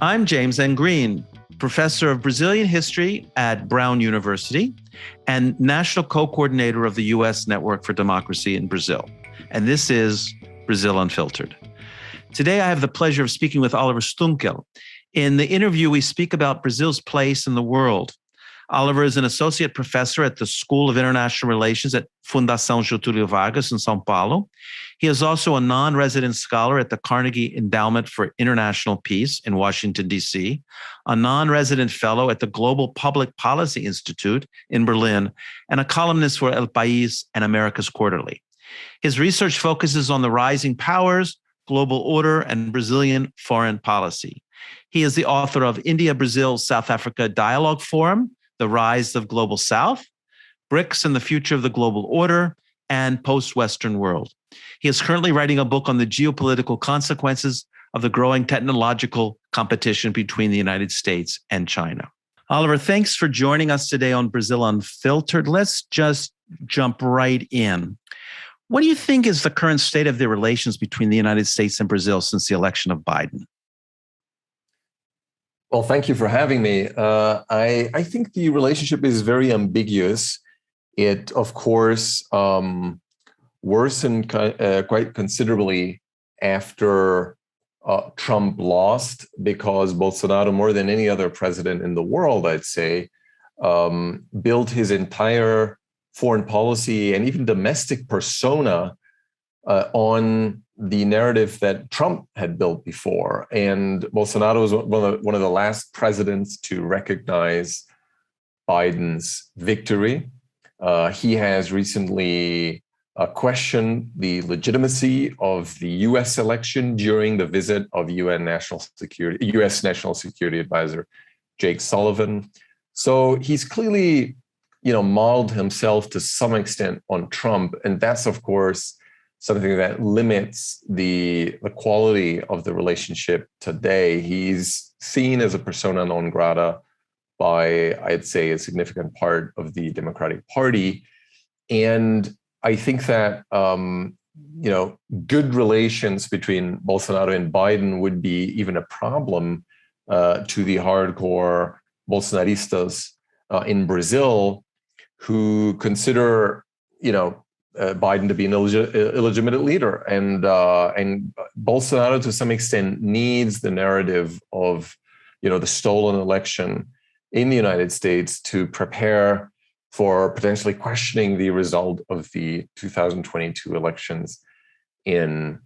I'm James N. Green, professor of Brazilian history at Brown University and national co-coordinator of the U.S. Network for Democracy in Brazil. And this is Brazil Unfiltered. Today, I have the pleasure of speaking with Oliver Stuenkel. In the interview, we speak about Brazil's place in the world. Oliver is an associate professor at the School of International Relations at Fundação Getulio Vargas in São Paulo. He is also a non-resident scholar at the Carnegie Endowment for International Peace in Washington, D.C., a non-resident fellow at the Global Public Policy Institute in Berlin, and a columnist for El País and America's Quarterly. His research focuses on the rising powers, global order, and Brazilian foreign policy. He is the author of India-Brazil-South Africa Dialogue Forum, The Rise of Global South, BRICS and the Future of the Global Order, and Post-Western World. He is currently writing a book on the geopolitical consequences of the growing technological competition between the United States and China. Oliver, thanks for joining us today on Brazil Unfiltered. Let's just jump right in. What do you think is the current state of the relations between the United States and Brazil since the election of Biden? Well, thank you for having me. I think the relationship is very ambiguous. It, of course, worsened quite considerably after Trump lost, because Bolsonaro, more than any other president in the world, I'd say, built his entire foreign policy and even domestic persona on the narrative that Trump had built before. And Bolsonaro was one of the last presidents to recognize Biden's victory. He has recently questioned the legitimacy of the U.S. election during the visit of U.S. National Security Advisor Jake Sullivan. So he's clearly, modeled himself to some extent on Trump, and that's, of course, something that limits the quality of the relationship today. He's seen as a persona non grata by, I'd say, a significant part of the Democratic Party. And I think that, good relations between Bolsonaro and Biden would be even a problem to the hardcore Bolsonaristas in Brazil, who consider, Biden to be an illegitimate leader, and Bolsonaro to some extent needs the narrative of the stolen election in the United States to prepare for potentially questioning the result of the 2022 elections in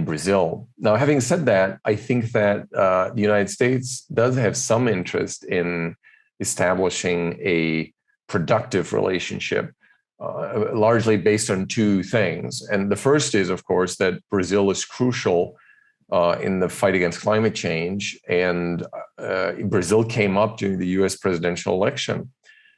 Brazil. Now, having said that, I think that the United States does have some interest in establishing a productive relationship, largely based on two things. And the first is, of course, that Brazil is crucial in the fight against climate change. And Brazil came up during the US presidential election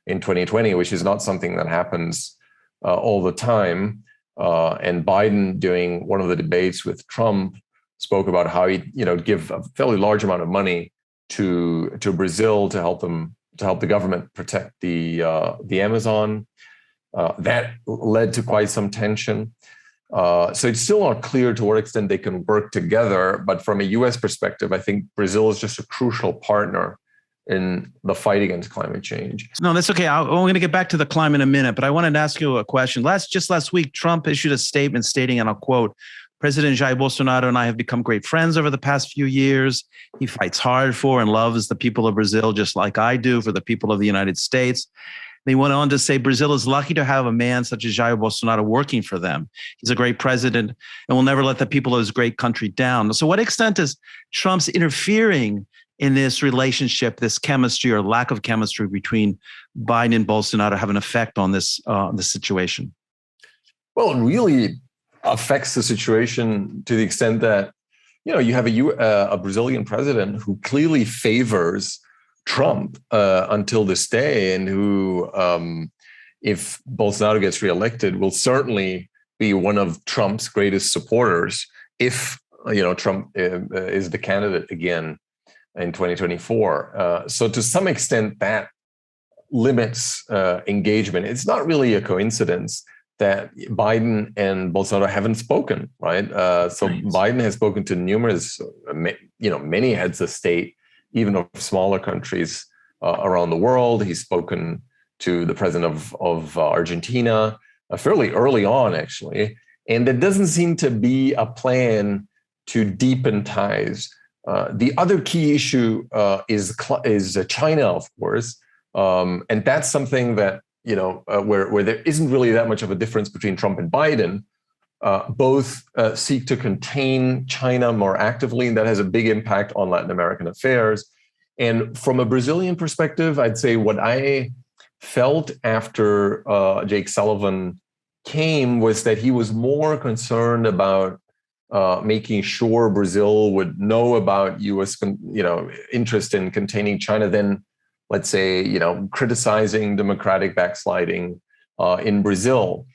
in 2020, which is not something that happens all the time. And Biden, during one of the debates with Trump, spoke about how he'd give a fairly large amount of money to Brazil to help the government protect the Amazon. That led to quite some tension. So it's still not clear to what extent they can work together. But from a U.S. perspective, I think Brazil is just a crucial partner in the fight against climate change. No, that's okay. I'm going to get back to the climate in a minute, but I wanted to ask you a question. Last week, Trump issued a statement stating, and I'll quote, "President Jair Bolsonaro and I have become great friends over the past few years. He fights hard for and loves the people of Brazil, just like I do for the people of the United States." They went on to say Brazil is lucky to have a man such as Jair Bolsonaro working for them. He's a great president and will never let the people of his great country down. So what extent is Trump's interfering in this relationship, this chemistry or lack of chemistry between Biden and Bolsonaro have an effect on this situation? Well, it really affects the situation to the extent that, you have a Brazilian president who clearly favors Trump until this day, and who, if Bolsonaro gets reelected, will certainly be one of Trump's greatest supporters if Trump is the candidate again in 2024. So to some extent, that limits engagement. It's not really a coincidence that Biden and Bolsonaro haven't spoken, right? So Biden has spoken to numerous, many heads of state even of smaller countries around the world. He's spoken to the president of Argentina fairly early on, actually. And there doesn't seem to be a plan to deepen ties. The other key issue is China, of course. And that's something that, where there isn't really that much of a difference between Trump and Biden. Both seek to contain China more actively, and that has a big impact on Latin American affairs. And from a Brazilian perspective, I'd say what I felt after Jake Sullivan came was that he was more concerned about making sure Brazil would know about U.S. interest in containing China than, let's say, criticizing democratic backsliding in Brazil.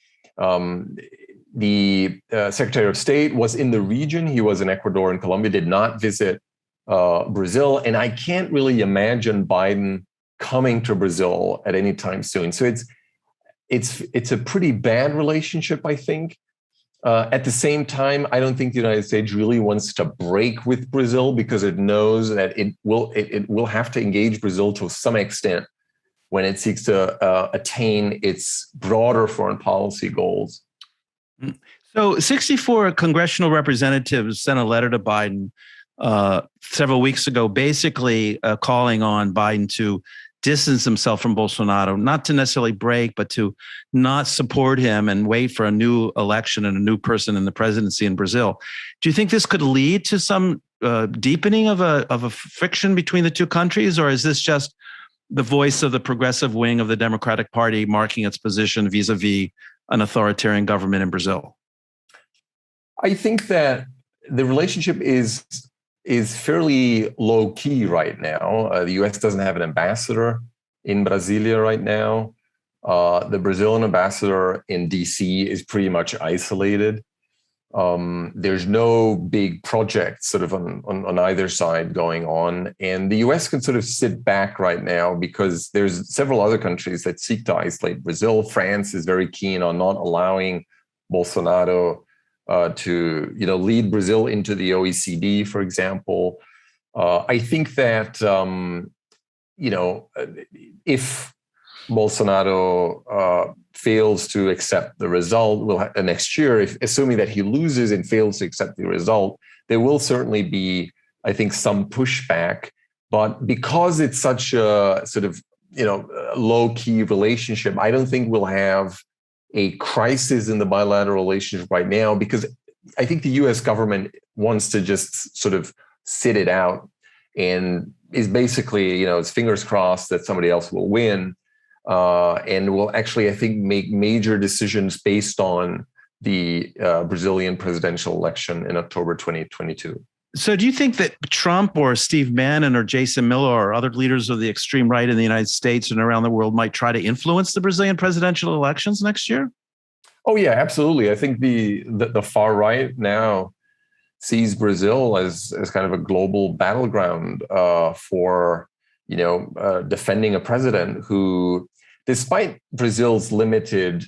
The Secretary of State was in the region. He was in Ecuador and Colombia, did not visit Brazil. And I can't really imagine Biden coming to Brazil at any time soon. So it's a pretty bad relationship, I think. At the same time, I don't think the United States really wants to break with Brazil because it knows that it will have to engage Brazil to some extent when it seeks to attain its broader foreign policy goals. So 64 congressional representatives sent a letter to Biden several weeks ago, basically calling on Biden to distance himself from Bolsonaro, not to necessarily break, but to not support him and wait for a new election and a new person in the presidency in Brazil. Do you think this could lead to some deepening of a friction between the two countries, or is this just the voice of the progressive wing of the Democratic Party marking its position vis-a-vis an authoritarian government in Brazil? I think that the relationship is fairly low key right now. The U.S. doesn't have an ambassador in Brasilia right now. The Brazilian ambassador in D.C. is pretty much isolated. There's no big project sort of on either side going on. And the U.S. can sort of sit back right now because there's several other countries that seek to isolate Brazil. France is very keen on not allowing Bolsonaro to lead Brazil into the OECD, for example. I think that if Bolsonaro fails to accept the result next year, assuming that he loses and fails to accept the result, there will certainly be, I think, some pushback. But because it's such a sort of low-key relationship, I don't think we'll have a crisis in the bilateral relationship right now, because I think the U.S. government wants to just sort of sit it out and is basically, its fingers crossed that somebody else will win and will actually, I think, make major decisions based on the Brazilian presidential election in October 2022. So do you think that Trump or Steve Bannon or Jason Miller or other leaders of the extreme right in the United States and around the world might try to influence the Brazilian presidential elections next year? Oh, yeah, absolutely. I think the far right now sees Brazil as kind of a global battleground for, defending a president who, despite Brazil's limited,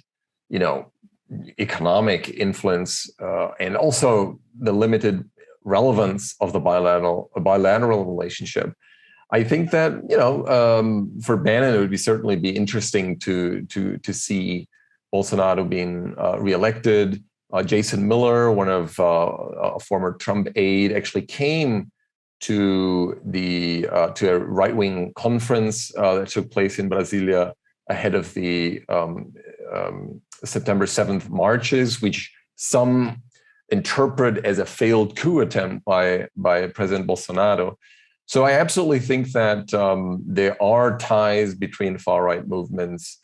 economic influence and also the limited relevance of the bilateral relationship, I think that for Bannon it would certainly be interesting to see Bolsonaro being reelected. Jason Miller, one of a former Trump aide, actually came to a right-wing conference that took place in Brasilia ahead of the September 7th marches, which some interpret as a failed coup attempt by President Bolsonaro. So I absolutely think that there are ties between far-right movements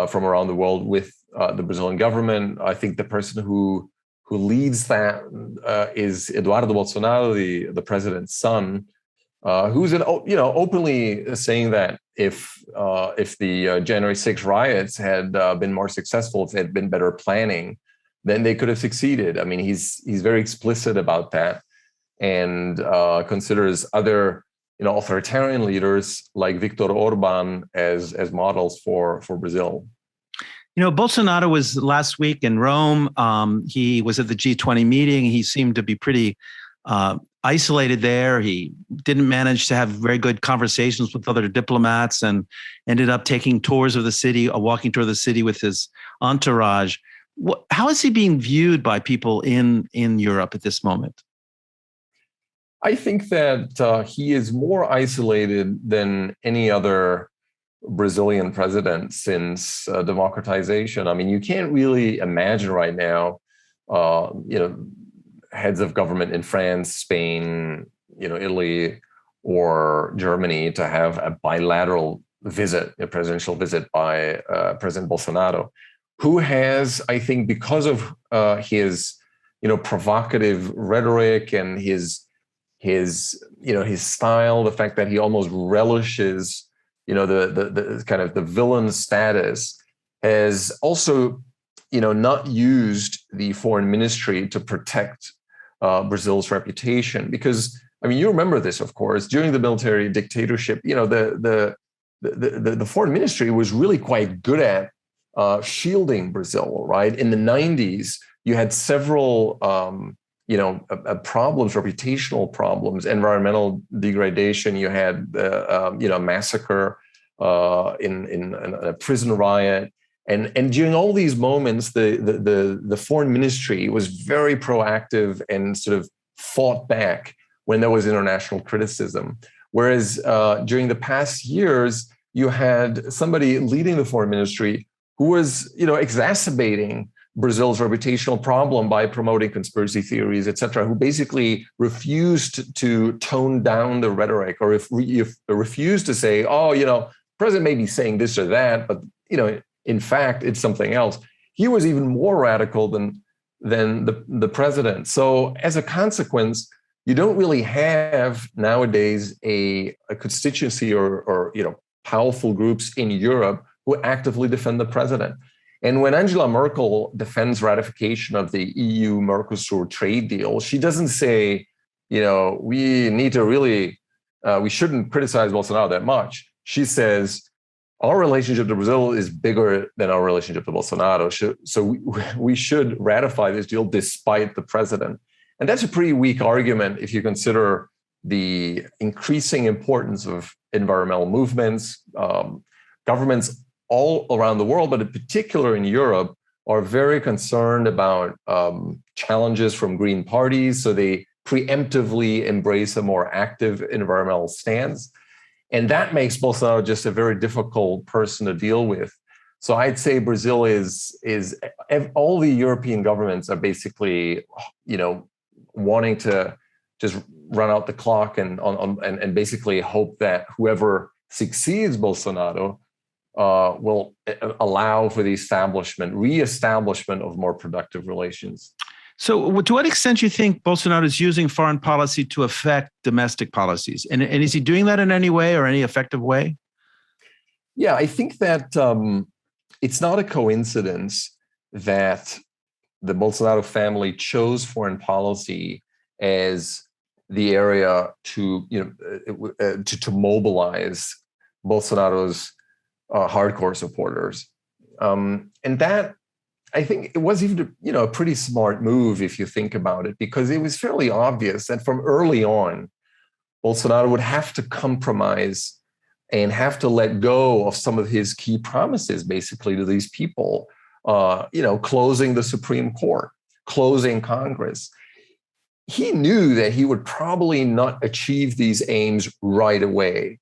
from around the world with the Brazilian government. I think the person who leads that is Eduardo Bolsonaro, the president's son, who's openly saying that if the January 6th riots had been more successful, if there had been better planning, then they could have succeeded. I mean, he's very explicit about that, and considers other authoritarian leaders like Viktor Orban as models for Brazil. Bolsonaro was last week in Rome. He was at the G20 meeting. He seemed to be pretty isolated there. He didn't manage to have very good conversations with other diplomats and ended up taking tours of the city, a walking tour of the city with his entourage. How is he being viewed by people in Europe at this moment? I think that he is more isolated than any other Brazilian president since democratization. I mean, you can't really imagine right now, heads of government in France, Spain, Italy, or Germany to have a bilateral visit, a presidential visit by President Bolsonaro, who has, I think, because of his, provocative rhetoric and his style, the fact that he almost relishes, the kind of the villain status, has also, not used the foreign ministry to protect Brazil's reputation. Because, I mean, you remember this, of course, during the military dictatorship, the foreign ministry was really quite good at shielding Brazil, right? In the 90s, you had several, problems, reputational problems, environmental degradation. You had, massacre in a prison riot. And during all these moments, the foreign ministry was very proactive and sort of fought back when there was international criticism. Whereas during the past years, you had somebody leading the foreign ministry who was, exacerbating Brazil's reputational problem by promoting conspiracy theories, et cetera, who basically refused to tone down the rhetoric, or if refused to say, the president may be saying this or that, but, in fact, it's something else. He was even more radical than the president. So as a consequence, you don't really have nowadays a constituency or powerful groups in Europe who actively defend the president. And when Angela Merkel defends ratification of the EU-Mercosur trade deal, she doesn't say, we need to really, we shouldn't criticize Bolsonaro that much. She says, our relationship to Brazil is bigger than our relationship to Bolsonaro. So we should ratify this deal despite the president. And that's a pretty weak argument if you consider the increasing importance of environmental movements. Governments all around the world, but in particular in Europe, are very concerned about challenges from green parties. So they preemptively embrace a more active environmental stance. And that makes Bolsonaro just a very difficult person to deal with. So I'd say Brazil is all the European governments are basically, wanting to just run out the clock and basically hope that whoever succeeds Bolsonaro will allow for the reestablishment of more productive relations. So to what extent do you think Bolsonaro is using foreign policy to affect domestic policies? And is he doing that in any way or any effective way? Yeah, I think that it's not a coincidence that the Bolsonaro family chose foreign policy as the area to mobilize Bolsonaro's hardcore supporters, and that, I think, it was even a pretty smart move if you think about it, because it was fairly obvious that from early on, Bolsonaro would have to compromise and have to let go of some of his key promises, basically, to these people. Closing the Supreme Court, closing Congress. He knew that he would probably not achieve these aims right away.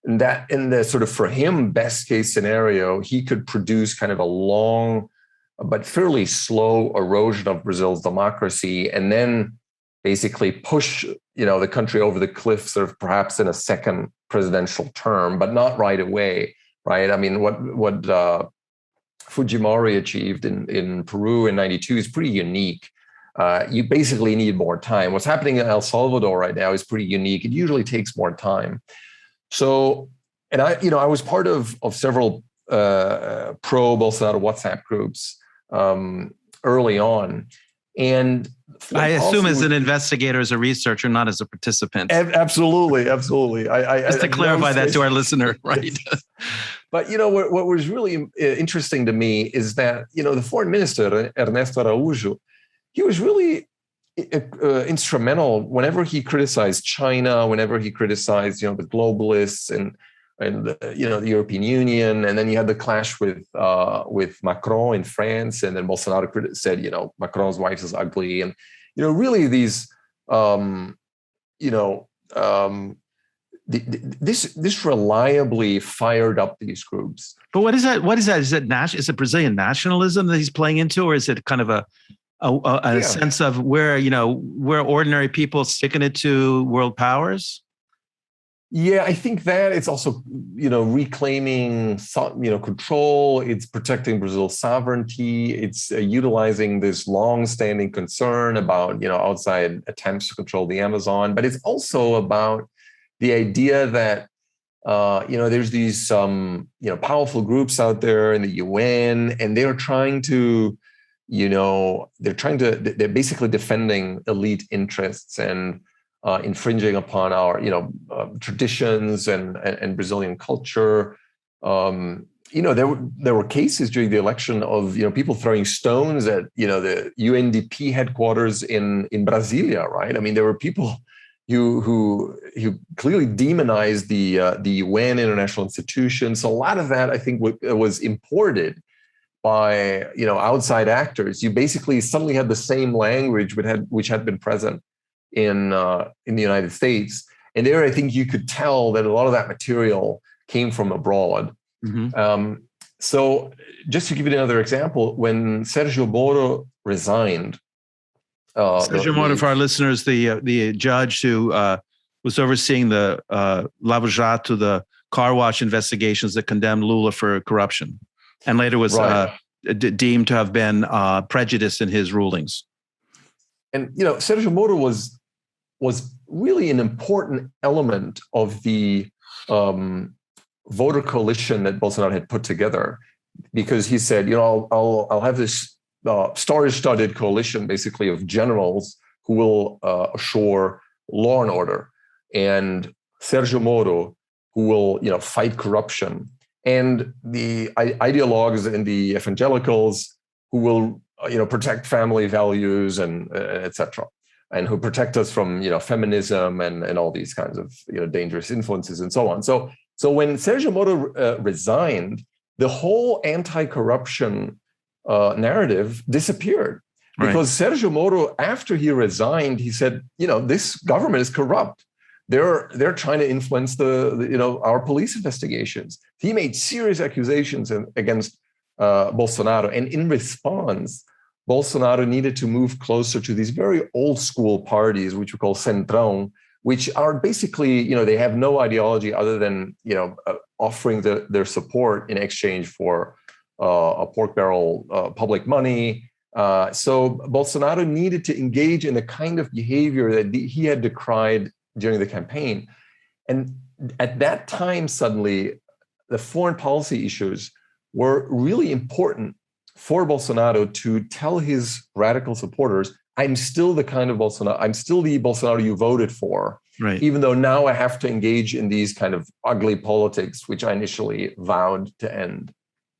And that in the sort of, for him, best case scenario, he could produce kind of a long but fairly slow erosion of Brazil's democracy, and then basically push, the country over the cliff, sort of perhaps in a second presidential term, but not right away, right? I mean, what Fujimori achieved in Peru in 92 is pretty unique. You basically need more time. What's happening in El Salvador right now is pretty unique. It usually takes more time. So, and I was part of several pro-Bolsonaro WhatsApp groups early on. And I assume as an investigator, as a researcher, not as a participant. Absolutely. Just to clarify that to our listener, right? But, what was really interesting to me is that, the foreign minister, Ernesto Araújo, he was really instrumental whenever he criticized China, whenever he criticized, the globalists and the European Union, and then you had the clash with Macron in France, and then Bolsonaro said, Macron's wife is ugly, and really these, this reliably fired up these groups. But what is that? What is that? Is it Brazilian nationalism that he's playing into, or is it kind of a sense of where ordinary people sticking it to world powers? Yeah, I think that it's also, reclaiming, control. It's protecting Brazil's sovereignty. It's utilizing this long-standing concern about, outside attempts to control the Amazon. But it's also about the idea that, there's these, powerful groups out there in the UN, and they're trying to, they're basically defending elite interests and infringing upon our, traditions and Brazilian culture. There were cases during the election of, people throwing stones at, the UNDP headquarters in Brasilia, right? I mean, there were people who clearly demonized the UN international institutions. So a lot of that, I think, was imported by, outside actors. You basically suddenly had the same language which had been present in the United States. And there, I think you could tell that a lot of that material came from abroad. Mm-hmm. So just to give you another example, when Sergio Moro resigned, Sergio Moro, for our listeners, the judge who was overseeing the Lava Jato, the car wash investigations that condemned Lula for corruption, and later was deemed to have been prejudiced in his rulings. And Sergio Moro was really an important element of the voter coalition that Bolsonaro had put together, because he said, I'll have this star-studded coalition, basically, of generals who will assure law and order, and Sergio Moro, who will fight corruption, and the ideologues and the evangelicals who will protect family values and etc., and who protect us from feminism and all these kinds of dangerous influences and so on. So when Sergio Moro resigned, the whole anti-corruption narrative disappeared, because Sergio Moro, after he resigned, he said, this government is corrupt. They're trying to influence our police investigations. He made serious accusations against Bolsonaro, and in response, Bolsonaro needed to move closer to these very old school parties, which we call Centrão, which are basically, they have no ideology other than, offering their support in exchange for a pork barrel public money. So Bolsonaro needed to engage in the kind of behavior that he had decried during the campaign. And at that time, suddenly, the foreign policy issues were really important for Bolsonaro to tell his radical supporters, I'm still the kind of Bolsonaro, I'm still the Bolsonaro you voted for, right, even though now I have to engage in these kind of ugly politics, which I initially vowed to end.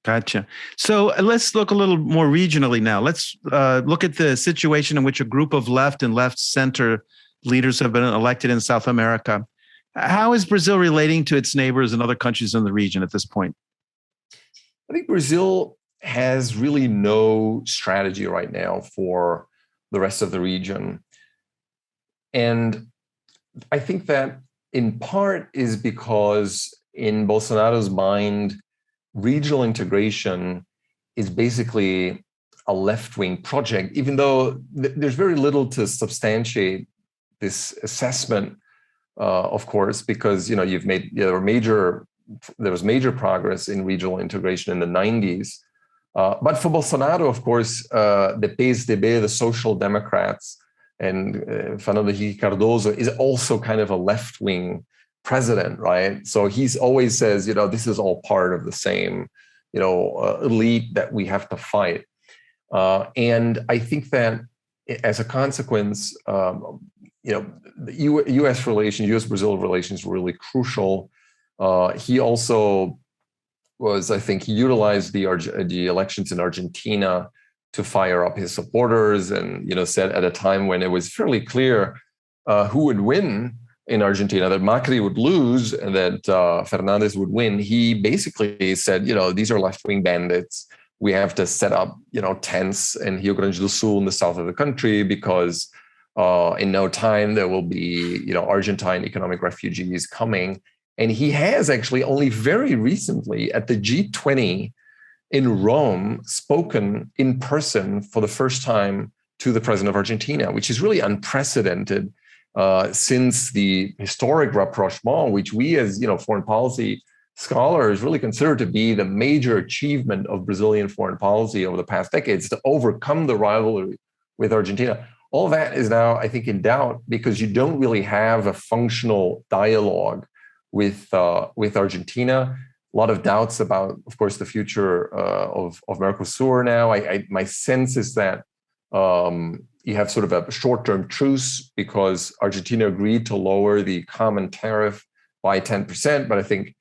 Gotcha. So let's look a little more regionally now. Let's look at the situation in which a group of left and left center leaders have been elected in South America. How is Brazil relating to its neighbors and other countries in the region at this point? I think Brazil has really no strategy right now for the rest of the region. And I think that in part is because in Bolsonaro's mind, regional integration is basically a left-wing project, even though there's very little to substantiate this assessment, of course, because there was major progress in regional integration in the 90s. But for Bolsonaro, of course, the PSDB, the Social Democrats, and Fernando Henrique Cardoso is also kind of a left-wing president, right? So he's always says, this is all part of the same, elite that we have to fight. And I think that as a consequence, the U.S. relations, U.S.-Brazil relations were really crucial. He also was, I think, he utilized the elections in Argentina to fire up his supporters, and said at a time when it was fairly clear who would win in Argentina, that Macri would lose and that Fernandez would win. He basically said, these are left-wing bandits. We have to set up, tents in Rio Grande do Sul in the south of the country because in no time there will be, Argentine economic refugees coming. And he has actually only very recently at the G20 in Rome spoken in person for the first time to the president of Argentina, which is really unprecedented since the historic rapprochement, which we as foreign policy scholars really consider to be the major achievement of Brazilian foreign policy over the past decades, to overcome the rivalry with Argentina. All that is now, I think, in doubt because you don't really have a functional dialogue with Argentina. A lot of doubts about, of course, the future of Mercosur now. My sense is that you have sort of a short-term truce because Argentina agreed to lower the common tariff by 10%. But I think,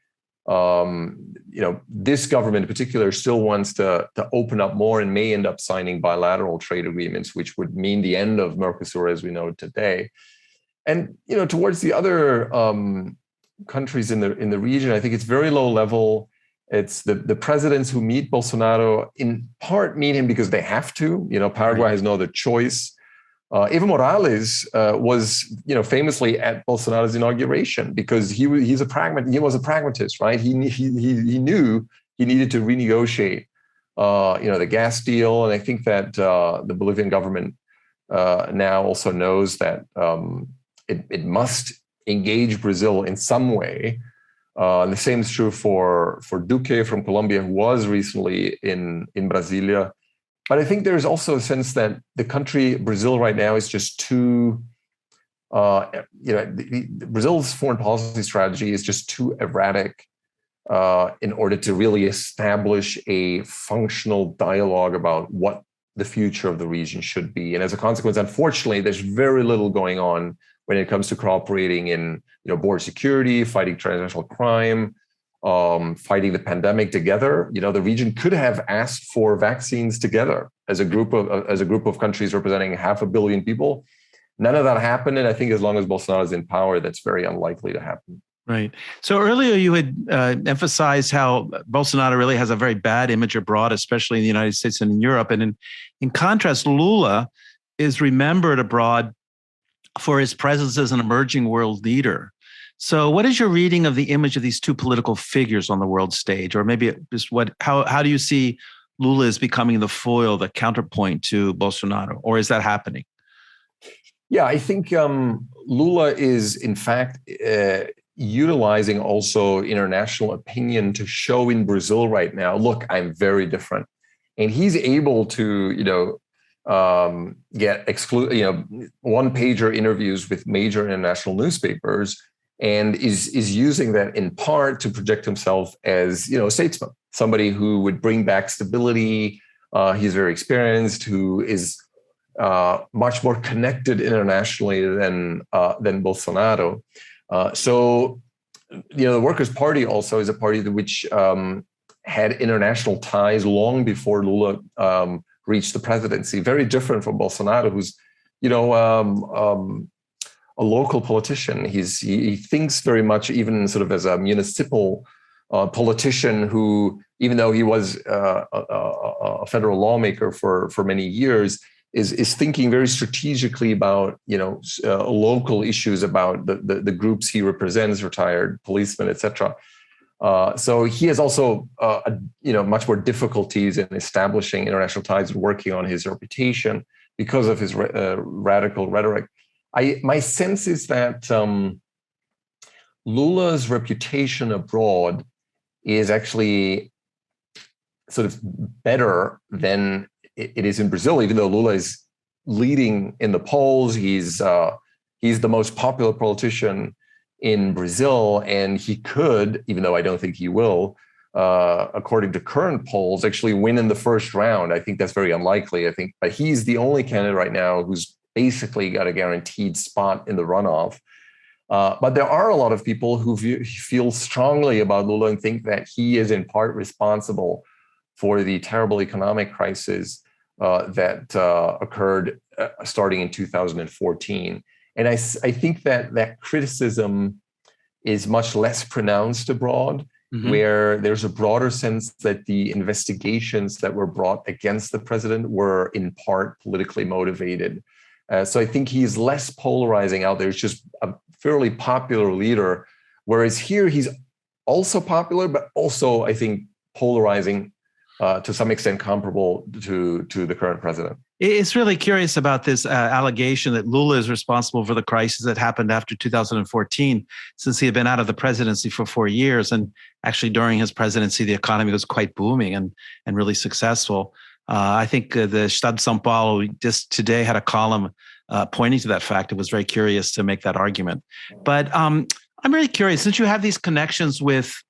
this government in particular still wants to open up more and may end up signing bilateral trade agreements, which would mean the end of Mercosur as we know it today. And, towards the other countries in the region, I think it's very low level. It's the presidents who meet Bolsonaro in part meet him because they have to. Paraguay has no other choice. Evo Morales was, famously at Bolsonaro's inauguration because he was a pragmatist, right? He knew he needed to renegotiate, the gas deal, and I think that the Bolivian government now also knows that it must engage Brazil in some way. The same is true for Duque from Colombia, who was recently in Brasilia. But I think there's also a sense that the country, Brazil right now, is just too, Brazil's foreign policy strategy is just too erratic in order to really establish a functional dialogue about what the future of the region should be. And as a consequence, unfortunately, there's very little going on when it comes to cooperating in border security, fighting transnational crime, fighting the pandemic together. The region could have asked for vaccines together as a group of countries representing 500 million people. None of that happened, and I think as long as Bolsonaro is in power, that's very unlikely to happen. Right. So earlier you had emphasized how Bolsonaro really has a very bad image abroad, especially in the United States and in Europe. And in contrast, Lula is remembered abroad for his presence as an emerging world leader. So what is your reading of the image of these two political figures on the world stage? Or maybe just how do you see Lula as becoming the foil, the counterpoint to Bolsonaro? Or is that happening? Yeah, I think Lula is, in fact, utilizing also international opinion to show in Brazil right now, look, I'm very different. And he's able to, get one-pager interviews with major international newspapers, and is using that in part to project himself as, a statesman, somebody who would bring back stability. He's very experienced, who is much more connected internationally than Bolsonaro. So, the Workers' Party also is a party which had international ties long before Lula reached the presidency. Very different from Bolsonaro, who's, a local politician. He thinks very much even sort of as a municipal politician who, even though he was a federal lawmaker for many years, is thinking very strategically about local issues, about the groups he represents, retired policemen, etc. So he has also much more difficulties in establishing international ties and working on his reputation because of his radical rhetoric. My sense is that Lula's reputation abroad is actually sort of better than it is in Brazil, even though Lula is leading in the polls. He's the most popular politician in Brazil, and he could, even though I don't think he will, according to current polls, actually win in the first round. I think that's very unlikely. But he's the only candidate right now who's basically got a guaranteed spot in the runoff. But there are a lot of people who feel strongly about Lula and think that he is in part responsible for the terrible economic crisis that occurred starting in 2014. And I think that criticism is much less pronounced abroad, where there's a broader sense that the investigations that were brought against the president were in part politically motivated. So I think he's less polarizing out there. He's just a fairly popular leader, whereas here he's also popular, but also, I think, polarizing to some extent comparable to the current president. It's really curious about this allegation that Lula is responsible for the crisis that happened after 2014, since he had been out of the presidency for 4 years. And actually, during his presidency, the economy was quite booming and really successful. I think the Estado de São Paulo just today had a column pointing to that fact. It was very curious to make that argument. But I'm really curious, since you have these connections with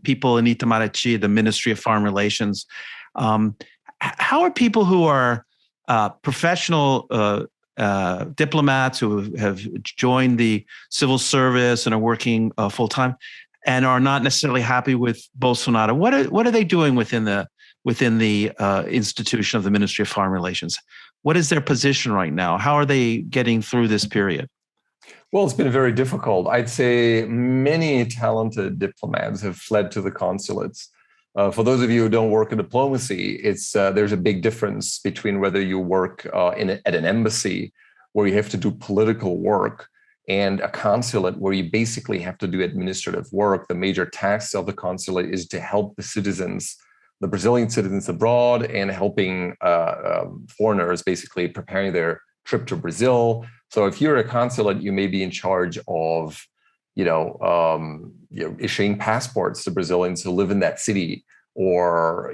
people in Itamaraty, the Ministry of Foreign Relations, how are people who are professional diplomats who have joined the civil service and are working full-time and are not necessarily happy with Bolsonaro, what are they doing within the institution of the Ministry of Foreign Relations? What is their position right now? How are they getting through this period? Well, it's been very difficult. I'd say many talented diplomats have fled to the consulates. For those of you who don't work in diplomacy, there's a big difference between whether you work at an embassy where you have to do political work and a consulate where you basically have to do administrative work. The major task of the consulate is to help the citizens, the Brazilian citizens abroad, and helping foreigners basically preparing their trip to Brazil. So if you're a consulate, you may be in charge of issuing passports to Brazilians who live in that city, or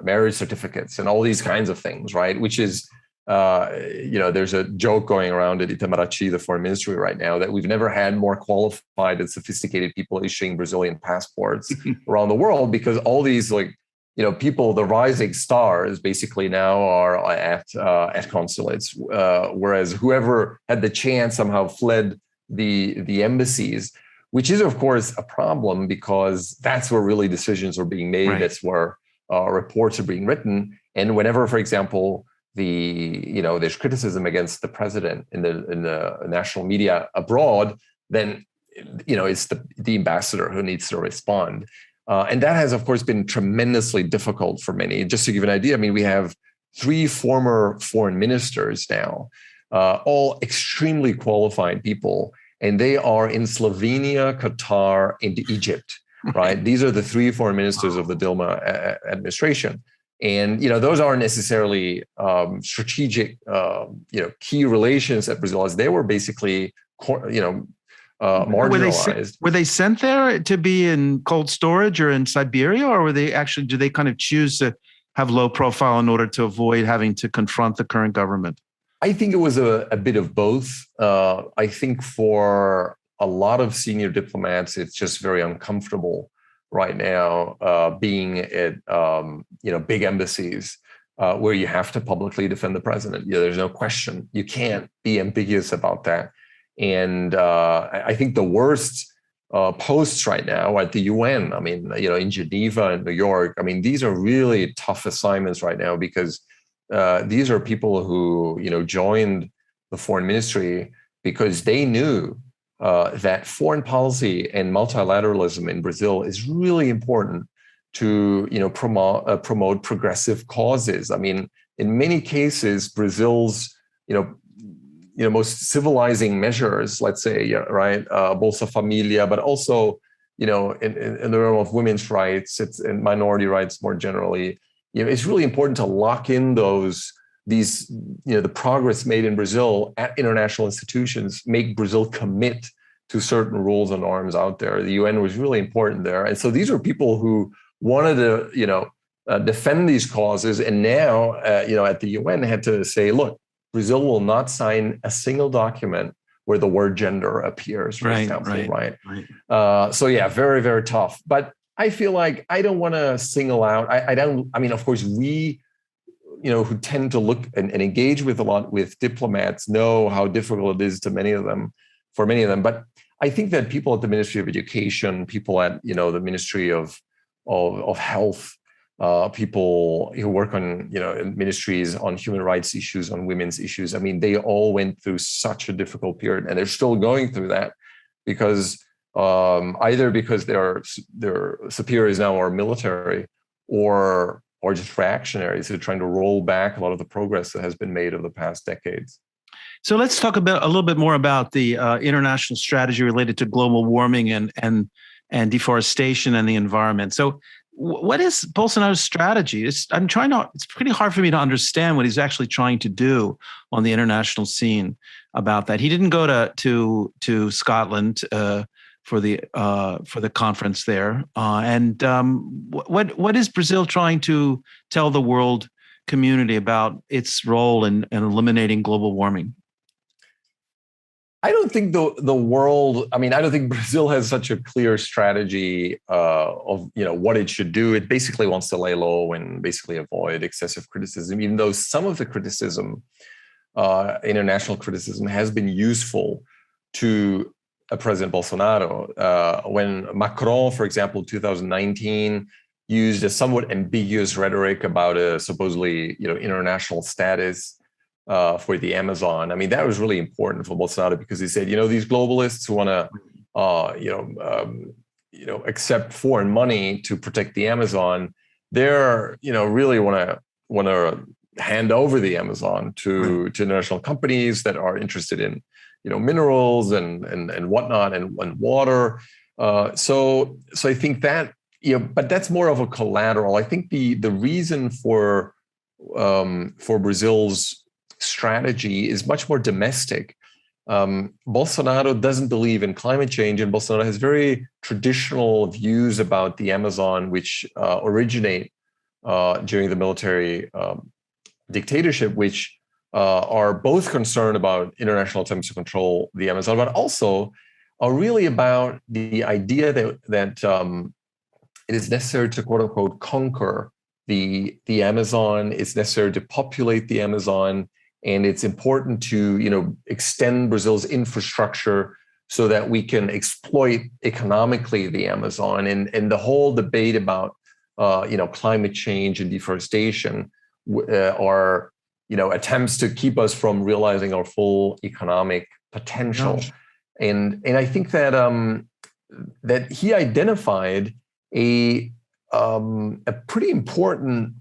marriage certificates and all these kinds of things, right? Which is, there's a joke going around at Itamaraty, the foreign ministry right now, that we've never had more qualified and sophisticated people issuing Brazilian passports around the world, because all these people, the rising stars, basically now are at consulates, whereas whoever had the chance somehow fled the embassies, which is of course a problem, because that's where really decisions are being made. Right. That's where reports are being written. And whenever, for example, there's criticism against the president in the national media abroad, then it's the ambassador who needs to respond. And that has, of course, been tremendously difficult for many. Just to give an idea, I mean, we have 3 former foreign ministers now, all extremely qualified people, and they are in Slovenia, Qatar, and Egypt, right? These are the 3 foreign ministers of the Dilma administration. And, those aren't necessarily strategic, key relations that Brazil has. They were basically, marginalized. Were they sent there to be in cold storage or in Siberia, or do they kind of choose to have low profile in order to avoid having to confront the current government? I think it was a bit of both. I think for a lot of senior diplomats, it's just very uncomfortable right now being at big embassies where you have to publicly defend the president. There's no question. You can't be ambiguous about that. And I think the worst posts right now at the UN, I mean, in Geneva and New York, I mean, these are really tough assignments right now, because these are people who, joined the foreign ministry because they knew that foreign policy and multilateralism in Brazil is really important to, promote progressive causes. I mean, in many cases, Brazil's, most civilizing measures, let's say, right, Bolsa Familia, but also, in the realm of women's rights and minority rights more generally, it's really important to lock in the progress made in Brazil at international institutions, make Brazil commit to certain rules and norms out there. The UN was really important there. And so these are people who wanted to, defend these causes. And now, at the UN had to say, look, Brazil will not sign a single document where the word gender appears, for example, right? So yeah, very, very tough. But I feel like I don't want to single out. Of course, we, who tend to look and engage with a lot with diplomats know how difficult it is for many of them. But I think that people at the Ministry of Education, people at, the Ministry of Health, people who work on, in ministries on human rights issues, on women's issues. I mean, they all went through such a difficult period, and they're still going through that because either because their superiors now are military, or just reactionaries who are trying to roll back a lot of the progress that has been made over the past decades. So let's talk a little bit more about the international strategy related to global warming and deforestation and the environment. So what is Bolsonaro's strategy? It's pretty hard for me to understand what he's actually trying to do on the international scene about that. He didn't go to Scotland for the conference there. What is Brazil trying to tell the world community about its role in eliminating global warming? I don't think the world. I mean, I don't think Brazil has such a clear strategy of what it should do. It basically wants to lay low and basically avoid excessive criticism, even though some of the criticism, international criticism, has been useful to President Bolsonaro. When Macron, for example, 2019, used a somewhat ambiguous rhetoric about a supposedly international status for the Amazon. I mean, that was really important for Bolsonaro because he said, these globalists who want to, accept foreign money to protect the Amazon, they're, really want to hand over the Amazon to international companies that are interested in, minerals and whatnot and water. So I think that, but that's more of a collateral. I think the reason for Brazil's strategy is much more domestic. Bolsonaro doesn't believe in climate change, and Bolsonaro has very traditional views about the Amazon, which originate during the military dictatorship, which are both concerned about international attempts to control the Amazon, but also are really about the idea that it is necessary to quote unquote conquer the Amazon. It's necessary to populate the Amazon. And it's important to, extend Brazil's infrastructure so that we can exploit economically the Amazon. And the whole debate about, climate change and deforestation are, attempts to keep us from realizing our full economic potential. Gosh. And I think that that he identified a pretty important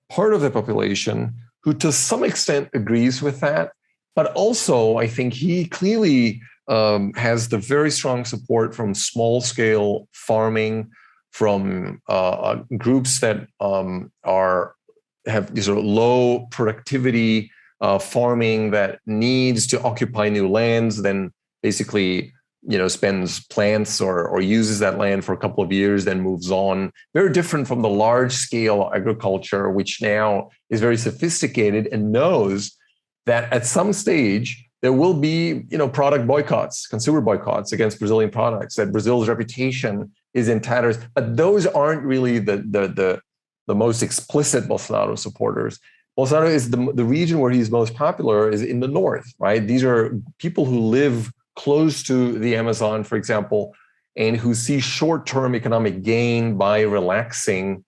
part of the population who to some extent agrees with that, but also I think he clearly has the very strong support from small-scale farming, from groups that have these sort of low productivity farming that needs to occupy new lands, then basically spends plants or uses that land for a couple of years, then moves on. Very different from the large scale agriculture, which now is very sophisticated and knows that at some stage there will be, product boycotts, consumer boycotts against Brazilian products, that Brazil's reputation is in tatters. But those aren't really the most explicit Bolsonaro supporters. Bolsonaro is the region where he's most popular is in the north, right? These are people who live close to the Amazon, for example, and who see short-term economic gain by relaxing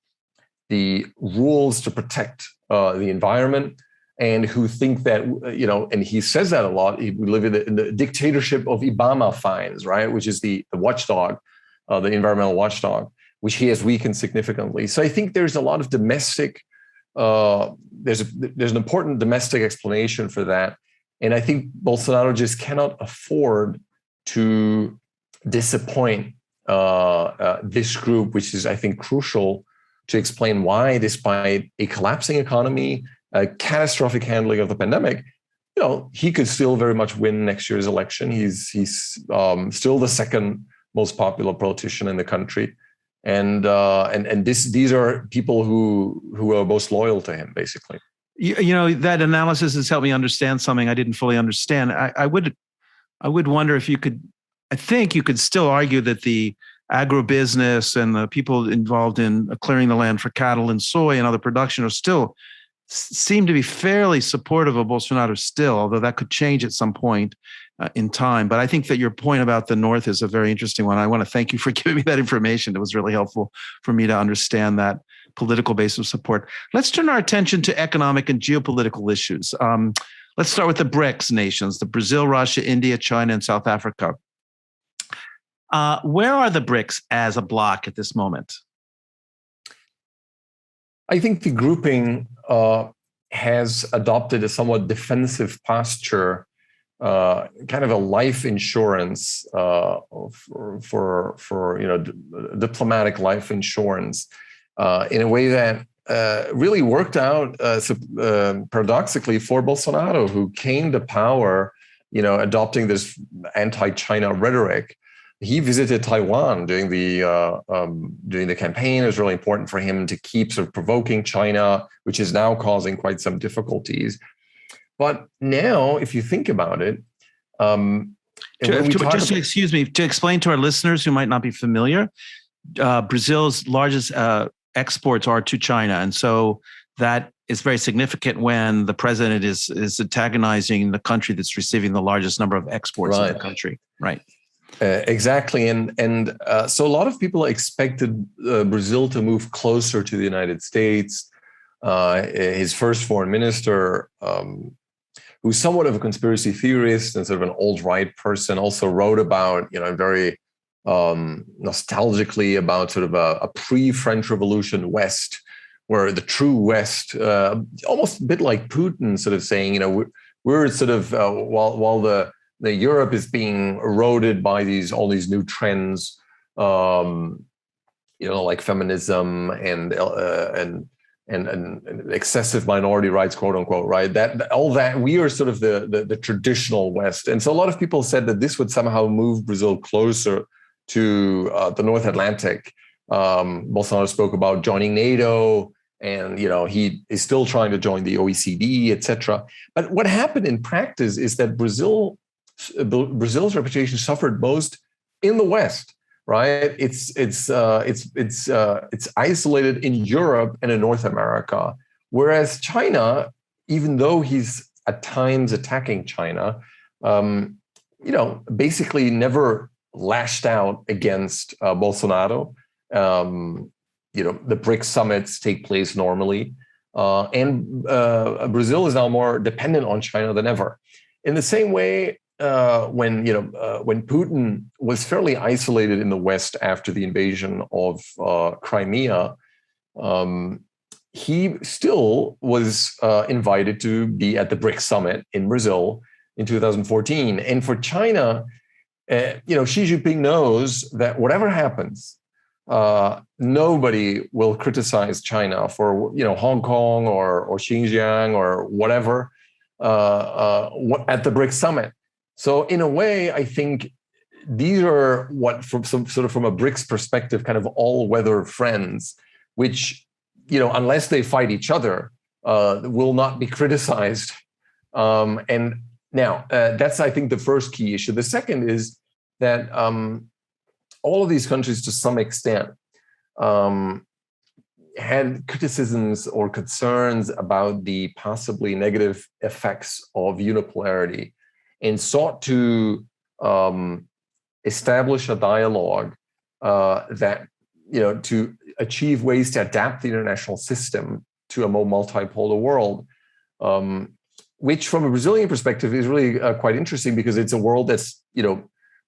the rules to protect the environment, and who think that, and he says that a lot, we live in the dictatorship of IBAMA fines, right, which is the watchdog, the environmental watchdog, which he has weakened significantly. So I think there's a lot of domestic, there's an important domestic explanation for that. And I think Bolsonaro just cannot afford to disappoint this group, which is, I think, crucial to explain why, despite a collapsing economy, a catastrophic handling of the pandemic, he could still very much win next year's election. He's still the second most popular politician in the country, and these are people who are most loyal to him, basically. That analysis has helped me understand something I didn't fully understand. I would wonder if you could. I think you could still argue that the agribusiness and the people involved in clearing the land for cattle and soy and other production are still seem to be fairly supportive of Bolsonaro still, although that could change at some point in time. But I think that your point about the North is a very interesting one. I want to thank you for giving me that information. It was really helpful for me to understand that political base of support. Let's turn our attention to economic and geopolitical issues. Let's start with the BRICS nations, the Brazil, Russia, India, China, and South Africa. Where are the BRICS as a bloc at this moment? I think the grouping has adopted a somewhat defensive posture, kind of a life insurance for diplomatic life insurance, in a way that really worked out paradoxically for Bolsonaro, who came to power, adopting this anti-China rhetoric. He visited Taiwan during the campaign. It was really important for him to keep sort of provoking China, which is now causing quite some difficulties. But now, if you think about it, excuse me, to explain to our listeners who might not be familiar, Brazil's largest exports are to China, and so that is very significant when the president is antagonizing the country that's receiving the largest number of exports in the country, right? Exactly, and so a lot of people expected Brazil to move closer to the United States. His first foreign minister, who's somewhat of a conspiracy theorist and sort of an alt-right person, also wrote about, very nostalgically about sort of a pre-French Revolution West, where the true West, almost a bit like Putin, sort of saying, we're sort of while the Europe is being eroded by all these new trends, like feminism and excessive minority rights, quote unquote, right? That we are sort of the traditional West, and so a lot of people said that this would somehow move Brazil closer to the North Atlantic. Bolsonaro spoke about joining NATO, and he is still trying to join the OECD, etc. But what happened in practice is that Brazil's reputation suffered most in the West, right? It's isolated in Europe and in North America, whereas China, even though he's at times attacking China, basically never lashed out against Bolsonaro. The BRICS summits take place normally, and Brazil is now more dependent on China than ever. In the same way, when Putin was fairly isolated in the West after the invasion of Crimea, he still was invited to be at the BRICS summit in Brazil in 2014. And for China, Xi Jinping knows that whatever happens, nobody will criticize China for Hong Kong or Xinjiang or whatever at the BRICS summit. So in a way, I think these are from a BRICS perspective, kind of all-weather friends, which, unless they fight each other, will not be criticized. And now that's, I think, the first key issue. The second is that all of these countries, to some extent, had criticisms or concerns about the possibly negative effects of unipolarity, and sought to establish a dialogue that, to achieve ways to adapt the international system to a more multipolar world, which from a Brazilian perspective is really quite interesting, because it's a world that's,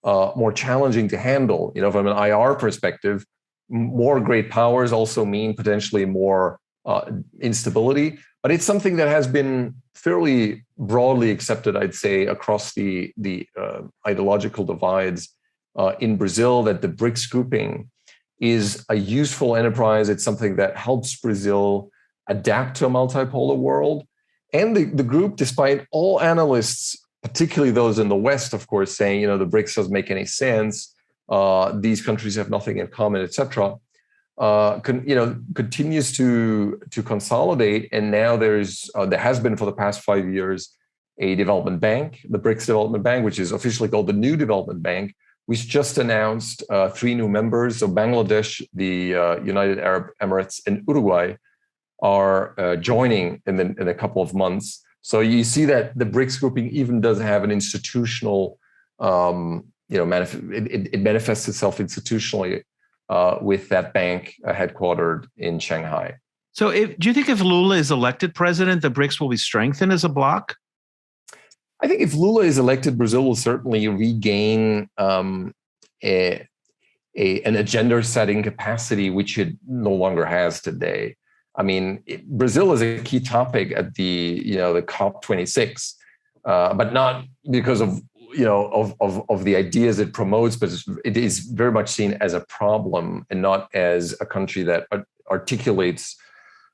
more challenging to handle. From an IR perspective, more great powers also mean potentially more instability, but it's something that has been fairly broadly accepted, I'd say, across the ideological divides in Brazil, that the BRICS grouping is a useful enterprise. It's something that helps Brazil adapt to a multipolar world. And the group, despite all analysts, particularly those in the West, of course, saying, the BRICS doesn't make any sense, these countries have nothing in common, etc., continues to consolidate. And now there has been for the past 5 years a development bank, the BRICS Development Bank, which is officially called the New Development Bank, which just announced 3 new members. So Bangladesh, the United Arab Emirates, and Uruguay are joining in a couple of months. So you see that the BRICS grouping even does have an institutional, it manifests itself institutionally with that bank headquartered in Shanghai. So do you think if Lula is elected president, the BRICS will be strengthened as a bloc? I think if Lula is elected, Brazil will certainly regain an agenda-setting capacity, which it no longer has today. I mean, Brazil is a key topic at the COP26, but not because of the ideas it promotes, but it is very much seen as a problem and not as a country that articulates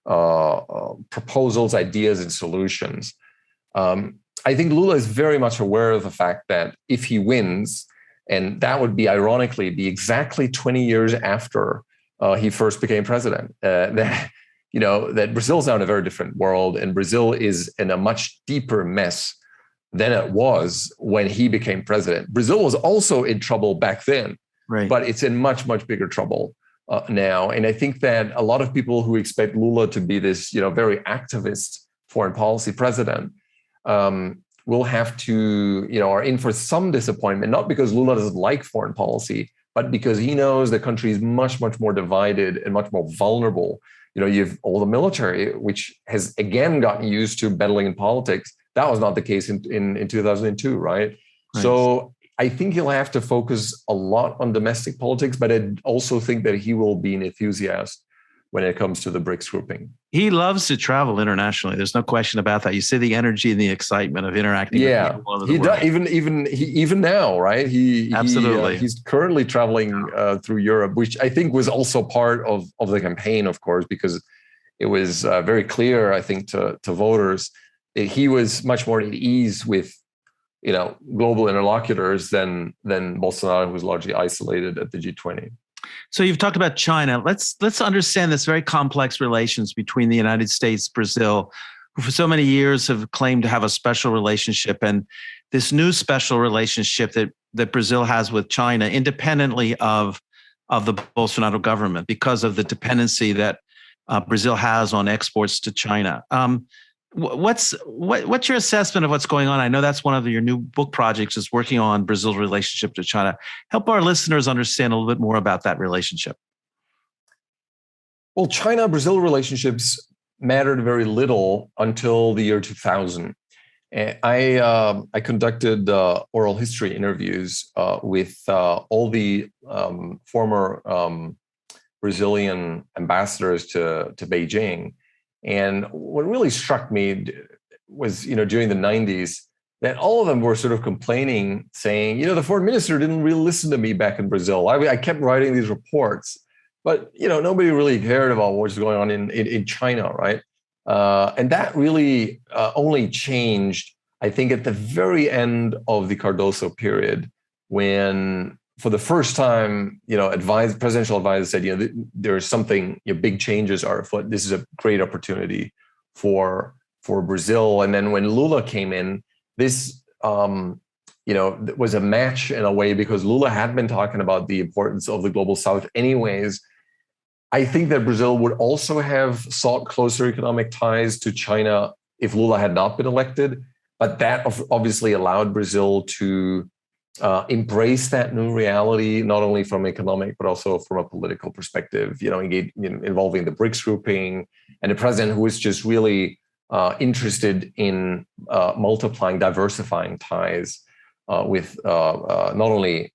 proposals, ideas, and solutions. I think Lula is very much aware of the fact that if he wins, and that would be ironically be exactly 20 years after he first became president, that Brazil's now in a very different world, and Brazil is in a much deeper mess than it was when he became president. Brazil was also in trouble back then, right, but it's in much, much bigger trouble now. And I think that a lot of people who expect Lula to be this, very activist foreign policy president will have to, are in for some disappointment, not because Lula doesn't like foreign policy, but because he knows the country is much, much more divided and much more vulnerable. You have all the military, which has again gotten used to meddling in politics. That was not the case in 2002, right? So I think he'll have to focus a lot on domestic politics, but I also think that he will be an enthusiast when it comes to the BRICS grouping. He loves to travel internationally. There's no question about that. You see the energy and the excitement of interacting with people all over the world. Even now, right? Absolutely. He's currently traveling through Europe, which I think was also part of the campaign, of course, because it was very clear, I think, to voters that he was much more at ease with global interlocutors than Bolsonaro, who was largely isolated at the G20. So you've talked about China. Let's understand this very complex relations between the United States, Brazil, who for so many years have claimed to have a special relationship, and this new special relationship that Brazil has with China, independently of the Bolsonaro government, because of the dependency that Brazil has on exports to China. What's your assessment of what's going on? I know that's one of your new book projects is working on Brazil's relationship to China. Help our listeners understand a little bit more about that relationship. Well, China-Brazil relationships mattered very little until the year 2000. I conducted oral history interviews with all the former Brazilian ambassadors to Beijing. And what really struck me was, during the 90s, that all of them were sort of complaining, saying, the foreign minister didn't really listen to me back in Brazil. I kept writing these reports, but, nobody really cared about what was going on in China, right? And that really only changed, I think, at the very end of the Cardoso period, when for the first time, presidential advisors said, there's something, big changes are afoot. This is a great opportunity for Brazil. And then when Lula came in, this, was a match in a way, because Lula had been talking about the importance of the global South anyways. I think that Brazil would also have sought closer economic ties to China if Lula had not been elected. But that obviously allowed Brazil to embrace that new reality, not only from economic, but also from a political perspective, involving the BRICS grouping, and a president who was just really interested in multiplying, diversifying ties with not only,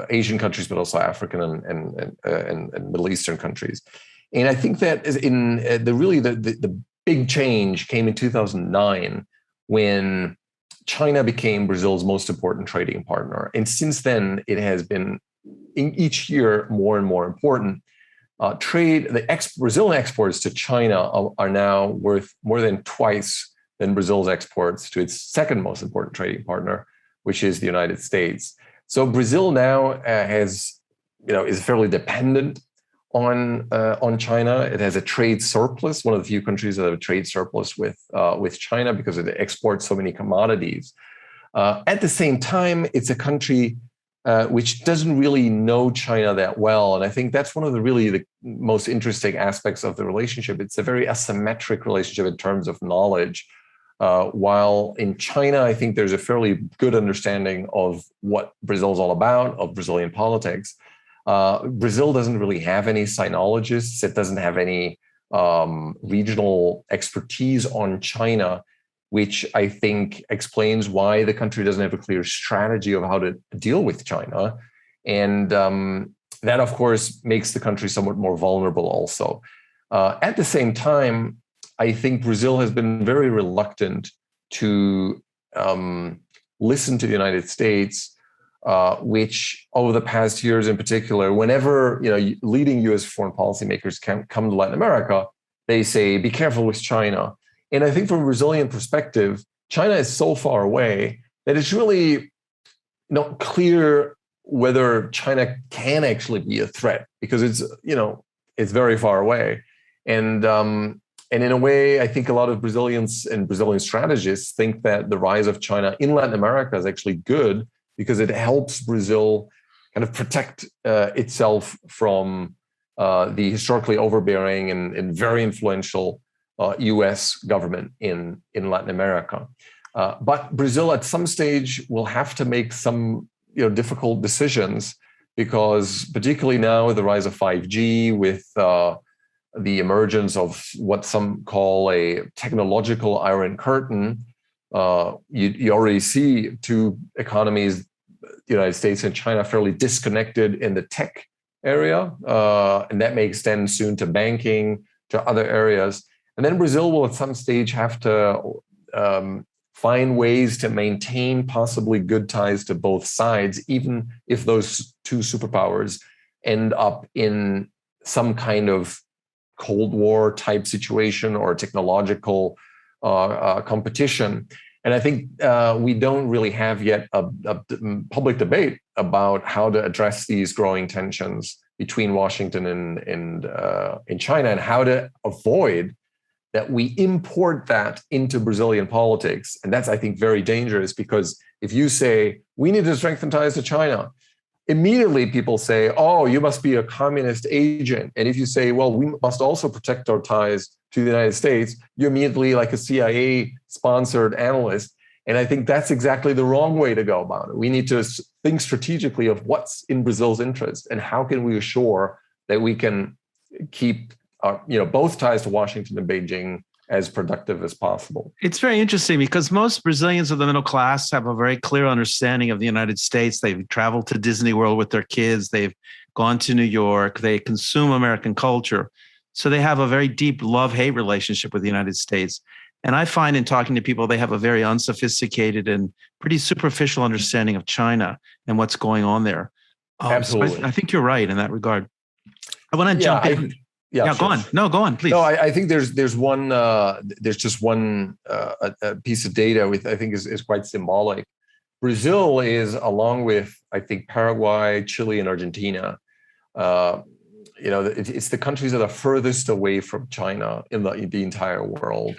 Asian countries, but also African and Middle Eastern countries. And I think that the big change came in 2009 when China became Brazil's most important trading partner. And since then, it has been in each year more and more important. Brazilian exports to China are now worth more than twice than Brazil's exports to its second most important trading partner, which is the United States. So Brazil now is fairly dependent on China. It has a trade surplus, one of the few countries that have a trade surplus with China, because it exports so many commodities. At the same time, it's a country which doesn't really know China that well. And I think that's one of the most interesting aspects of the relationship. It's a very asymmetric relationship in terms of knowledge. While in China, I think there's a fairly good understanding of what Brazil is all about, of Brazilian politics. Brazil doesn't really have any sinologists. It doesn't have any regional expertise on China, which I think explains why the country doesn't have a clear strategy of how to deal with China. And that, of course, makes the country somewhat more vulnerable also. At the same time, I think Brazil has been very reluctant to listen to the United States, which over the past years in particular, whenever leading US foreign policymakers come to Latin America, they say, be careful with China. And I think from a Brazilian perspective, China is so far away that it's really not clear whether China can actually be a threat, because it's very far away. And in a way, I think a lot of Brazilians and Brazilian strategists think that the rise of China in Latin America is actually good, because it helps Brazil kind of protect itself from the historically overbearing and very influential US government in Latin America. But Brazil at some stage will have to make some difficult decisions, because particularly now with the rise of 5G, with the emergence of what some call a technological iron curtain, you already see two economies, the United States and China, fairly disconnected in the tech area, and that may extend soon to banking, to other areas. And then Brazil will at some stage have to find ways to maintain possibly good ties to both sides, even if those two superpowers end up in some kind of Cold War type situation or technological competition. And I think we don't really have yet a public debate about how to address these growing tensions between Washington and China, and how to avoid that we import that into Brazilian politics. And that's, I think, very dangerous, because if you say, we need to strengthen ties to China, immediately people say, oh, you must be a communist agent. And if you say, well, we must also protect our ties to the United States, you're immediately like a CIA-sponsored analyst. And I think that's exactly the wrong way to go about it. We need to think strategically of what's in Brazil's interest, and how can we assure that we can keep both ties to Washington and Beijing as productive as possible. It's very interesting, because most Brazilians of the middle class have a very clear understanding of the United States. They've traveled to Disney World with their kids. They've gone to New York. They consume American culture. So they have a very deep love-hate relationship with the United States. And I find in talking to people, they have a very unsophisticated and pretty superficial understanding of China and what's going on there. Absolutely. So I think you're right in that regard. I want to jump in. Sure. Go on. No, go on, please. No, I think there's just one piece of data which I think is quite symbolic. Brazil is, along with, I think, Paraguay, Chile, and Argentina, it's the countries that are furthest away from China in the entire world.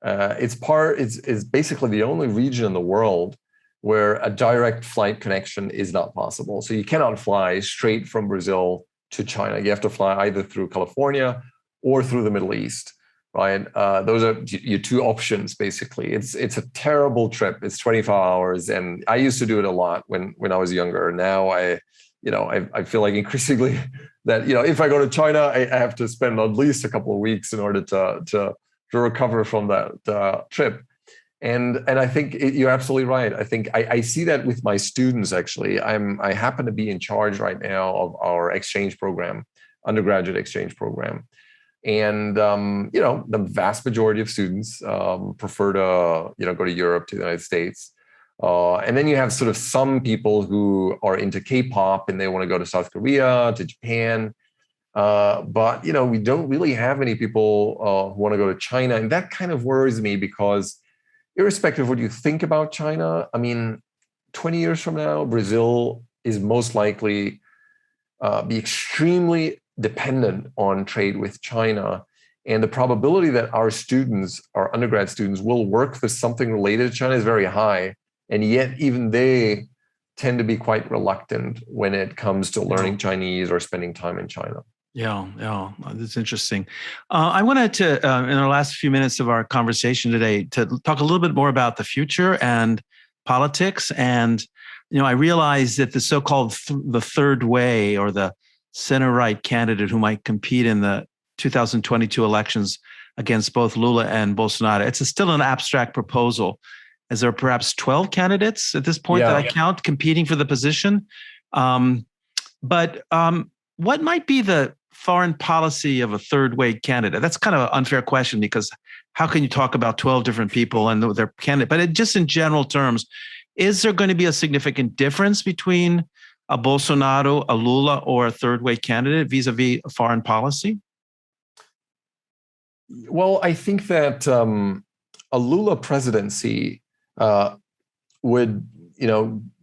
It's basically the only region in the world where a direct flight connection is not possible. So you cannot fly straight from Brazil to China. You have to fly either through California or through the Middle East, right? Those are your two options, basically. It's a terrible trip. It's 24 hours. And I used to do it a lot when I was younger. Now I feel like increasingly that, if I go to China, I have to spend at least a couple of weeks in order to recover from that trip. And I think you're absolutely right. I think I see that with my students, actually. I happen to be in charge right now of our exchange program, undergraduate exchange program. And, the vast majority of students prefer to, go to Europe, to the United States. And then you have sort of some people who are into K-pop and they want to go to South Korea, to Japan. But, we don't really have any people who want to go to China. And that kind of worries me, because irrespective of what you think about China, 20 years from now, Brazil is most likely be extremely dependent on trade with China. And the probability that our undergrad students, will work for something related to China is very high. And yet even they tend to be quite reluctant when it comes to learning Chinese or spending time in China. Yeah, that's interesting. I wanted to, in our last few minutes of our conversation today, to talk a little bit more about the future and politics. And I realize that the so-called the third way, or the center-right candidate who might compete in the 2022 elections against both Lula and Bolsonaro, it's still an abstract proposal. Is there perhaps 12 candidates at this point that I count competing for the position? But what might be the foreign policy of a third-way candidate? That's kind of an unfair question, because how can you talk about 12 different people and their candidate? But just in general terms, is there going to be a significant difference between a Bolsonaro, a Lula, or a third-way candidate vis-a-vis foreign policy? Well, I think that a Lula presidency would,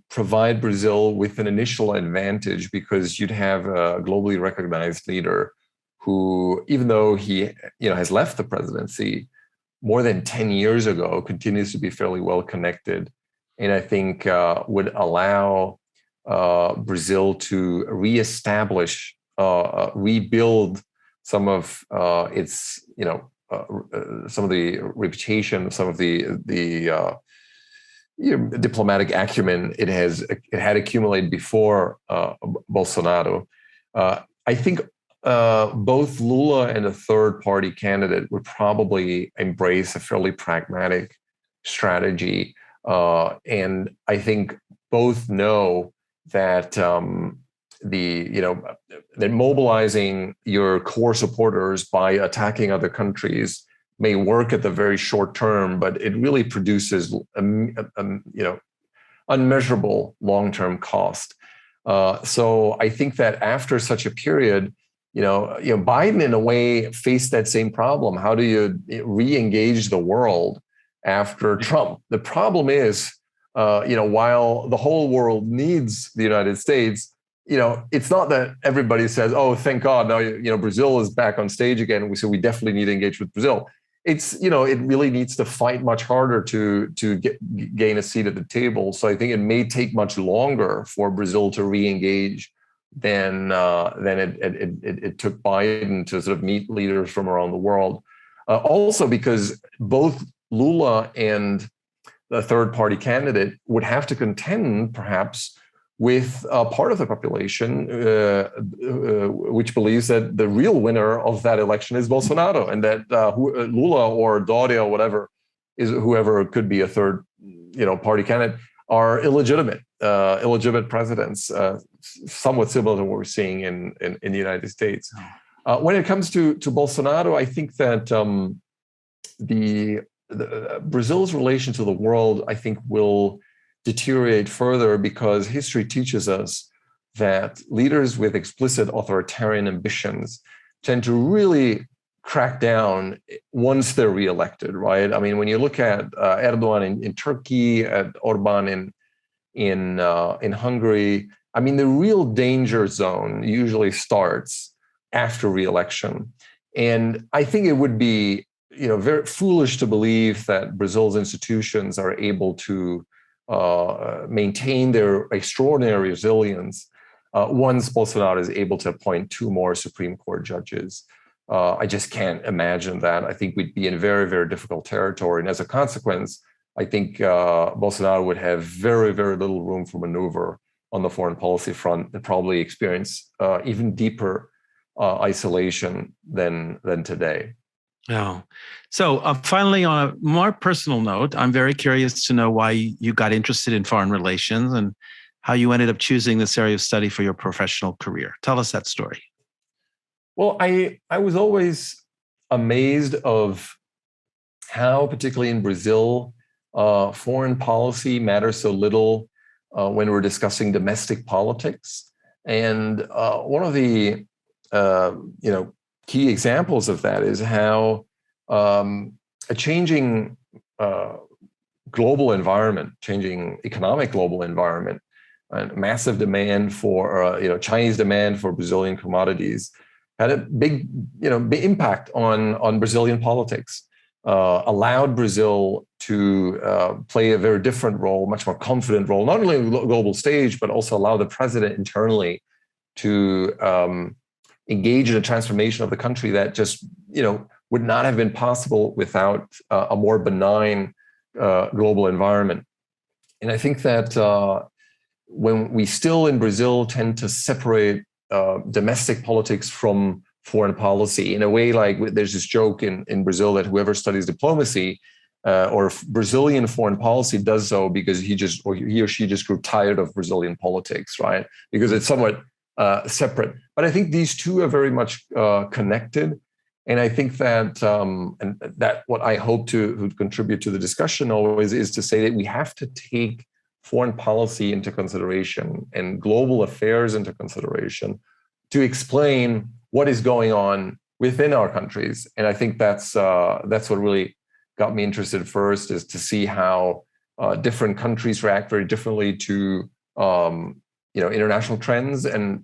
provide Brazil with an initial advantage, because you'd have a globally recognized leader who, even though he, has left the presidency more than 10 years ago, continues to be fairly well connected, and I think would allow Brazil to reestablish, rebuild some of its, some of the reputation, some of the diplomatic acumen it had accumulated before Bolsonaro. I think both Lula and a third-party candidate would probably embrace a fairly pragmatic strategy, and I think both know that that mobilizing your core supporters by attacking other countries may work at the very short term, but it really produces unmeasurable long-term cost. So I think that after such a period, Biden in a way faced that same problem. How do you re-engage the world after Trump? The problem is, while the whole world needs the United States, it's not that everybody says, "Oh, thank God, now Brazil is back on stage again, so we definitely need to engage with Brazil." It's it really needs to fight much harder to gain a seat at the table. So I think it may take much longer for Brazil to re-engage than it took Biden to sort of meet leaders from around the world. Also, because both Lula and the third-party candidate would have to contend, perhaps, with a part of the population which believes that the real winner of that election is Bolsonaro, and that Lula or Doria or whoever could be a third, party candidate, are illegitimate presidents, somewhat similar to what we're seeing in the United States. When it comes to Bolsonaro, I think that Brazil's relation to the world, I think, will deteriorate further, because history teaches us that leaders with explicit authoritarian ambitions tend to really crack down once they're reelected, right? I mean, when you look at Erdogan in Turkey, at Orban in Hungary, I mean, the real danger zone usually starts after reelection. And I think it would be, very foolish to believe that Brazil's institutions are able to maintain their extraordinary resilience once Bolsonaro is able to appoint 2 more Supreme Court judges. I just can't imagine that. I think we'd be in very, very difficult territory. And as a consequence, I think Bolsonaro would have very, very little room for maneuver on the foreign policy front, and probably experience even deeper isolation than today. Oh, so finally, on a more personal note, I'm very curious to know why you got interested in foreign relations and how you ended up choosing this area of study for your professional career. Tell us that story. Well, I was always amazed of how, particularly in Brazil, foreign policy matters so little when we're discussing domestic politics. And one of the key examples of that is how a changing global environment, changing economic global environment, and massive demand for Chinese demand for Brazilian commodities had a big impact on Brazilian politics. Allowed Brazil to play a very different role, much more confident role, not only on the global stage, but also allow the president internally to engage in a transformation of the country that just, would not have been possible without a more benign global environment. And I think that when we still in Brazil tend to separate domestic politics from foreign policy in a way, like there's this joke in Brazil that whoever studies diplomacy or Brazilian foreign policy does so because he or she just grew tired of Brazilian politics, right? Because it's somewhat separate. But I think these two are very much connected. And I think that and that what I hope to contribute to the discussion always is to say that we have to take foreign policy into consideration and global affairs into consideration to explain what is going on within our countries. And I think that's what really got me interested first, is to see how different countries react very differently to international trends, and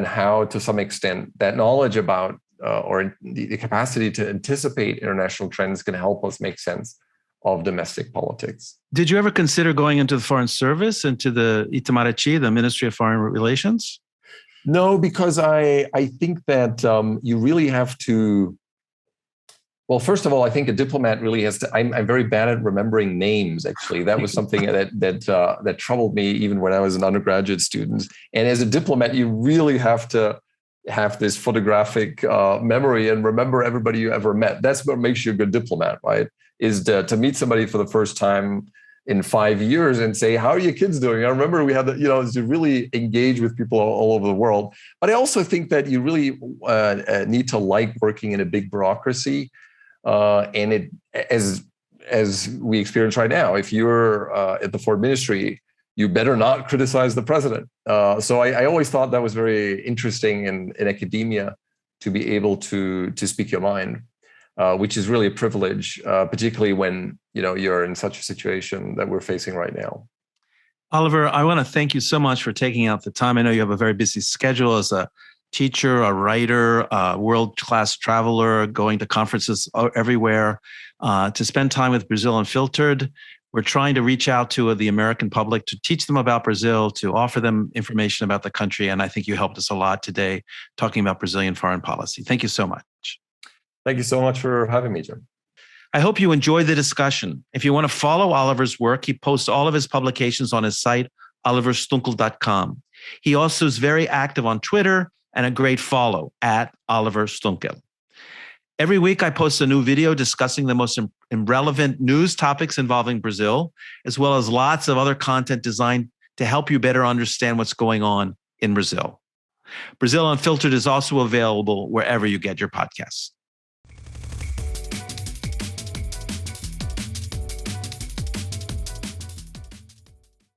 how to some extent that knowledge about or the capacity to anticipate international trends can help us make sense of domestic politics. Did you ever consider going into the Foreign Service, into the Itamaraty, the Ministry of Foreign Relations? No, because I think that you really have to. Well, first of all, I think a diplomat really has to. I'm very bad at remembering names. Actually, that was something that troubled me even when I was an undergraduate student. And as a diplomat, you really have to have this photographic memory and remember everybody you ever met. That's what makes you a good diplomat, right? Is to meet somebody for the first time in 5 years and say, how are your kids doing? I remember we had to really engage with people all over the world. But I also think that you really need to like working in a big bureaucracy. And it, as we experience right now, if you're at the foreign ministry, you better not criticize the president. So I always thought that was very interesting in academia, to be able to speak your mind. Which is really a privilege, particularly when you're in such a situation that we're facing right now. Oliver, I want to thank you so much for taking out the time. I know you have a very busy schedule as a teacher, a writer, a world-class traveler, going to conferences everywhere, to spend time with Brazil Unfiltered. We're trying to reach out to the American public to teach them about Brazil, to offer them information about the country. And I think you helped us a lot today talking about Brazilian foreign policy. Thank you so much. Thank you so much for having me, Jim. I hope you enjoyed the discussion. If you want to follow Oliver's work, he posts all of his publications on his site, oliverstuenkel.com. He also is very active on Twitter and a great follow at Oliver Stuenkel. Every week, I post a new video discussing the most relevant news topics involving Brazil, as well as lots of other content designed to help you better understand what's going on in Brazil. Brazil Unfiltered is also available wherever you get your podcasts.